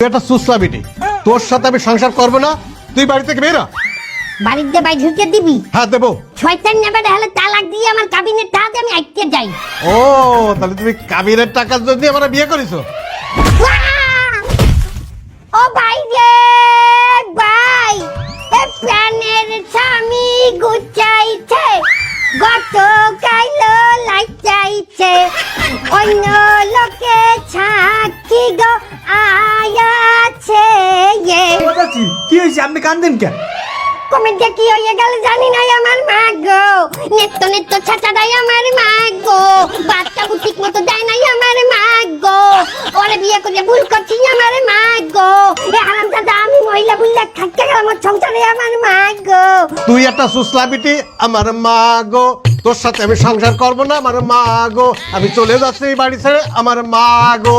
তুই একটা সুসলা বেটি, তোর সাথে আমি সংসার করবো না। তুই বাড়ি থেকে বেরা। বাড়িতে বাই ঢুকে দিবি? হ্যাঁ দেবো। শয়তান নেবে হলে তালাক দিয়ে আমার কাবিনের টাকা আমি আইতে যাই। ও তাহলে তুমি কাবিনের টাকার জন্য আমার বিয়ে করেছো? ও ভাই রে ভাই, এ প্রাণের স্বামী গুচাইছে, গত কাইলো লাইচাইছে, অন্য লোকে ছাকি গো আয়াছে। কি হয়েছে, আপনি কান্দেন কেন? কমেন্টে কি হয়ে গেল জানি না আমার মা গো, নেত্য নেত্য ছাচাটাই আমার মা গো, বাচ্চা ঠিক মতো দেয় নাই আমার মা গো, ওরে বিয়ে করে ভুল করছি আমার মা গো, এ হারামজাদা আমি মহিলা বুল্লা খাটতে গেলাম আমার সংসারে আমার মা গো। তুই একটা সুসলা বেটি, আমার মা গো। তোর সাথে আমি সংসার করবো না, আমার মা গো। আমি চলে যাচ্ছি এই বাড়ি ছেড়ে, আমার মা গো।